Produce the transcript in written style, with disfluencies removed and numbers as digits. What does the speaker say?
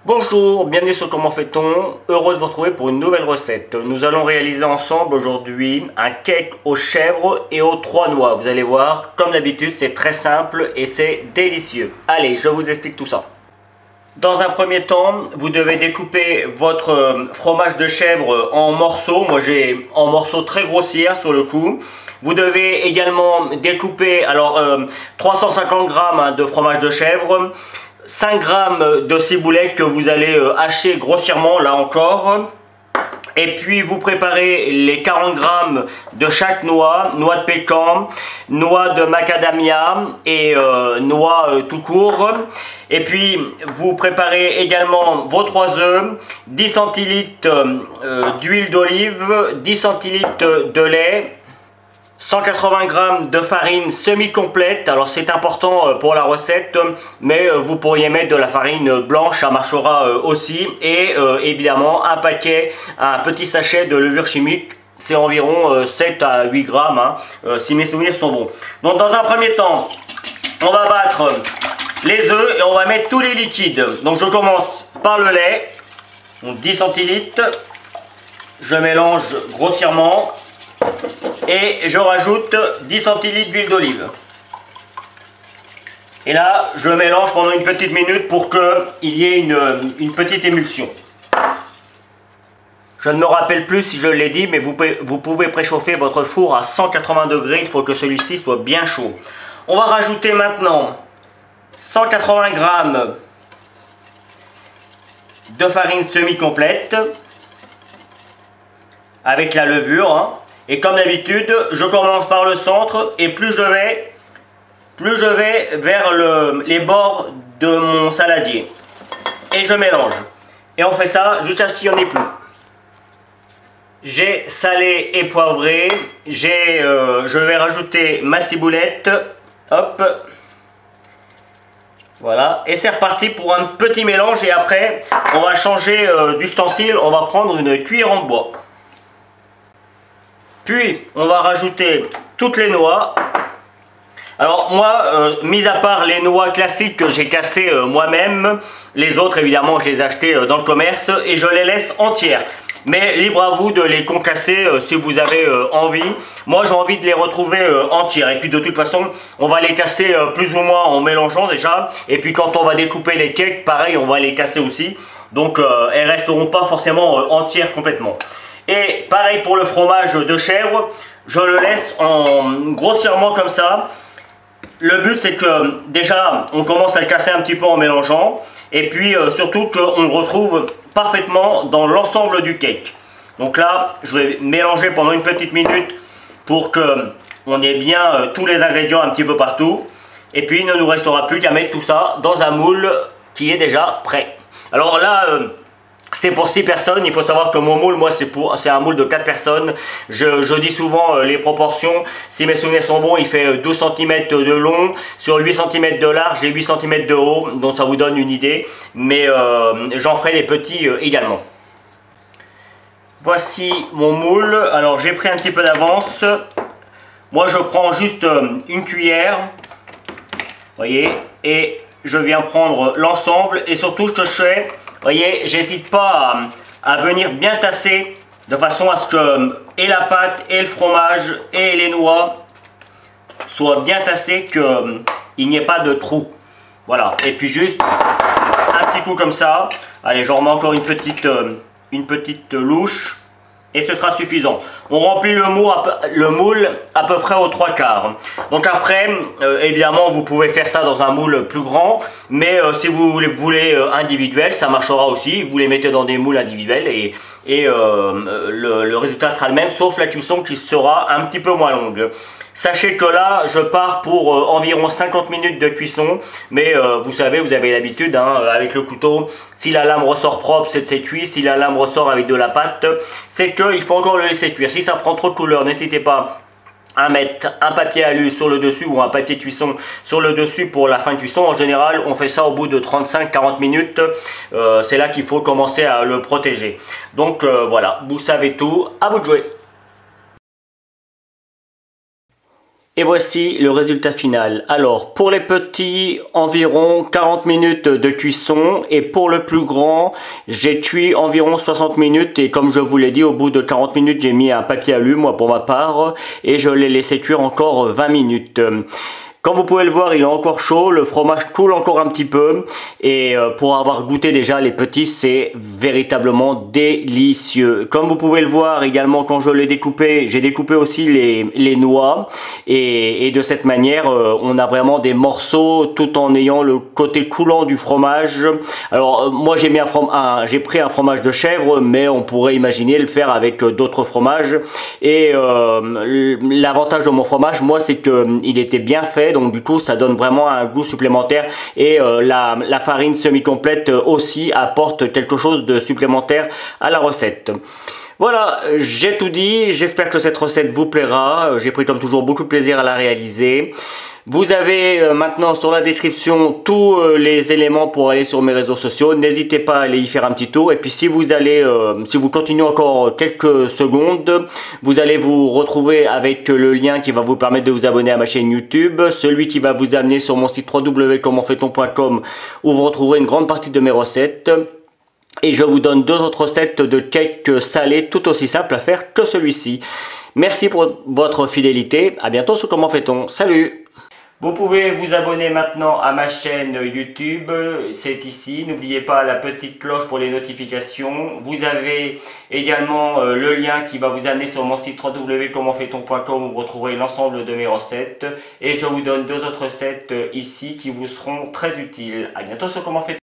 Bonjour, bienvenue sur Comment fait-on. Heureux de vous retrouver pour une nouvelle recette. Nous allons réaliser ensemble aujourd'hui un cake aux chèvres et aux 3 noix. Vous allez voir, comme d'habitude, c'est très simple et c'est délicieux. Allez, je vous explique tout ça. Dans un premier temps, vous devez découper votre fromage de chèvre en morceaux. Moi, j'ai en morceaux très grossiers sur le coup. Vous devez également découper 350 g de fromage de chèvre, 5 g de ciboulette que vous allez hacher grossièrement là encore. Et puis vous préparez les 40 g de chaque noix, noix de pécan, noix de macadamia et noix tout court. Et puis vous préparez également vos 3 œufs, 10 centilitres d'huile d'olive, 10 centilitres de lait, 180 g de farine semi-complète. Alors c'est important pour la recette, mais vous pourriez mettre de la farine blanche, ça marchera aussi. Et évidemment un petit sachet de levure chimique, c'est environ 7 à 8 g, si mes souvenirs sont bons. Donc dans un premier temps, on va battre les œufs et on va mettre tous les liquides. Donc je commence par le lait, donc 10 centilitres, je mélange grossièrement. Et je rajoute 10 centilitres d'huile d'olive. Et là, je mélange pendant une petite minute pour qu'il y ait une petite émulsion. Je ne me rappelle plus si je l'ai dit, mais vous pouvez préchauffer votre four à 180 degrés. Il faut que celui-ci soit bien chaud. On va rajouter maintenant 180 g de farine semi-complète avec la levure. Et comme d'habitude, je commence par le centre et plus je vais vers les bords de mon saladier. Et je mélange. Et on fait ça jusqu'à ce qu'il n'y en ait plus. J'ai salé et poivré. Je vais rajouter ma ciboulette. Hop. Voilà. Et c'est reparti pour un petit mélange. Et après, on va changer d'ustensile. On va prendre une cuillère en bois. Puis, on va rajouter toutes les noix. Alors moi, mis à part les noix classiques que j'ai cassées moi-même, les autres évidemment je les ai achetées dans le commerce et je les laisse entières. Mais libre à vous de les concasser si vous avez envie. Moi j'ai envie de les retrouver entières. Et puis de toute façon, on va les casser plus ou moins en mélangeant déjà. Et puis quand on va découper les cakes, pareil, on va les casser aussi. Donc elles resteront pas forcément entières complètement. Et pareil pour le fromage de chèvre, je le laisse grossièrement comme ça. Le but c'est que déjà on commence à le casser un petit peu en mélangeant. Et puis surtout qu'on le retrouve parfaitement dans l'ensemble du cake. Donc là je vais mélanger pendant une petite minute pour qu'on ait bien tous les ingrédients un petit peu partout. Et puis il ne nous restera plus qu'à mettre tout ça dans un moule qui est déjà prêt. Alors là... c'est pour 6 personnes, il faut savoir que mon moule, moi c'est un moule de 4 personnes. Je dis souvent les proportions, si mes souvenirs sont bons, il fait 12 cm de long, sur 8 cm de large et 8 cm de haut, donc ça vous donne une idée. Mais j'en ferai des petits également. Voici mon moule, alors j'ai pris un petit peu d'avance. Moi je prends juste une cuillère, vous voyez, et je viens prendre l'ensemble et surtout ce que je fais... Vous voyez, j'hésite pas à venir bien tasser de façon à ce que et la pâte et le fromage et les noix soient bien tassés, qu'il n'y ait pas de trou. Voilà, et puis juste un petit coup comme ça. Allez, j'en remets encore une petite louche. Et ce sera suffisant. On remplit le moule à peu près aux 3/4. Donc après, évidemment, vous pouvez faire ça dans un moule plus grand. Mais si vous voulez individuel, ça marchera aussi. Vous les mettez dans des moules individuels et le résultat sera le même, sauf la cuisson qui sera un petit peu moins longue. Sachez que là, je pars pour environ 50 minutes de cuisson. Mais vous savez, vous avez l'habitude, avec le couteau, si la lame ressort propre, c'est que c'est cuit. Si la lame ressort avec de la pâte, c'est qu'il faut encore le laisser cuire. Si ça prend trop de couleur, n'hésitez pas à mettre un papier alu sur le dessus ou un papier de cuisson sur le dessus pour la fin de cuisson. En général, on fait ça au bout de 35-40 minutes. C'est là qu'il faut commencer à le protéger. Donc voilà, vous savez tout, à vous de jouer. Et voici le résultat final. Alors, pour les petits, environ 40 minutes de cuisson. Et pour le plus grand, j'ai cuit environ 60 minutes. Et comme je vous l'ai dit, au bout de 40 minutes, j'ai mis un papier alu, moi pour ma part. Et je l'ai laissé cuire encore 20 minutes. Comme vous pouvez le voir, il est encore chaud, le fromage coule encore un petit peu et pour avoir goûté déjà les petits, c'est véritablement délicieux. Comme vous pouvez le voir également quand je l'ai découpé, j'ai découpé aussi les noix et de cette manière, on a vraiment des morceaux tout en ayant le côté coulant du fromage. Alors moi j'ai pris un fromage de chèvre, mais on pourrait imaginer le faire avec d'autres fromages. Et l'avantage de mon fromage, moi, c'est que il était bien fait. Donc du coup ça donne vraiment un goût supplémentaire et la farine semi-complète aussi apporte quelque chose de supplémentaire à la recette. Voilà, j'ai tout dit, j'espère que cette recette vous plaira, j'ai pris comme toujours beaucoup de plaisir à la réaliser. Vous avez maintenant sur la description tous les éléments pour aller sur mes réseaux sociaux. N'hésitez pas à aller y faire un petit tour. Et puis si vous continuez encore quelques secondes, vous allez vous retrouver avec le lien qui va vous permettre de vous abonner à ma chaîne YouTube. Celui qui va vous amener sur mon site www.commentfaiton.com où vous retrouverez une grande partie de mes recettes. Et je vous donne deux autres recettes de cake salé tout aussi simples à faire que celui-ci. Merci pour votre fidélité. À bientôt sur Comment fait-on. Salut! Vous pouvez vous abonner maintenant à ma chaîne YouTube, c'est ici. N'oubliez pas la petite cloche pour les notifications. Vous avez également le lien qui va vous amener sur mon site www.commentfaiton.com où vous retrouverez l'ensemble de mes recettes. Et je vous donne deux autres recettes ici qui vous seront très utiles. À bientôt sur Comment fait-on.